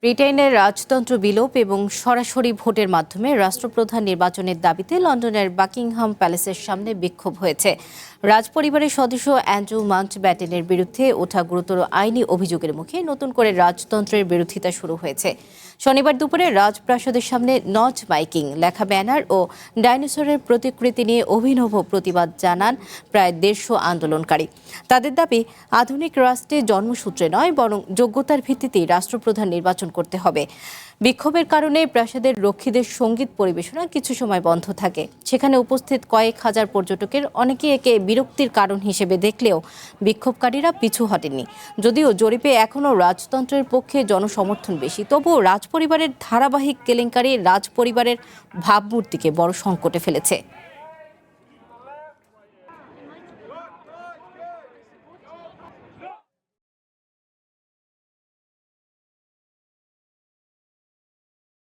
ব্রিটেনের রাজতন্ত্র বিলোপ এবং সরাসরি ভোটের মাধ্যমে রাষ্ট্রপ্রধান নির্বাচনের দাবিতে লন্ডনের বাকিংহাম প্যালেসের সামনে বিক্ষোভ হয়েছে। রাজপরিবারের সদস্য অ্যান্ড্রু মাউন্টব্যাটেনের বিরুদ্ধে ওঠা গুরুতর আইনি অভিযোগের মুখে নতুন করে রাজতন্ত্রের বিরোধিতা শুরু হয়েছে। শনিবার দুপুরে রাজপ্রাসাদের সামনে নট মাইকিং লেখা ব্যানার ও ডাইনোসরের প্রতিকৃতি নিয়ে অভিনব প্রতিবাদ জানান প্রায় 150 আন্দোলনকারী। তাদের দাবি, আধুনিক রাষ্ট্রে জন্মসূত্রে নয় বরং যোগ্যতার ভিত্তিতেই রাষ্ট্রপ্রধান নির্বাচন করতে হবে। বিক্ষোভের কারণে প্রাসাদের রক্ষীদের সঙ্গীত পরিবেশনা কিছু সময় বন্ধ থাকে। সেখানে উপস্থিত কয়েক হাজার পর্যটকের অনেকে একে বিরক্তির কারণ হিসেবে দেখলেও বিক্ষোভকারীরা পিছু হটেননি। যদিও জরিপে এখনও রাজতন্ত্রের পক্ষে জনসমর্থন বেশি, তবুও রাজপরিবারের ধারাবাহিক কেলেঙ্কারি রাজপরিবারের ভাবমূর্তিকে বড় সংকটে ফেলেছে।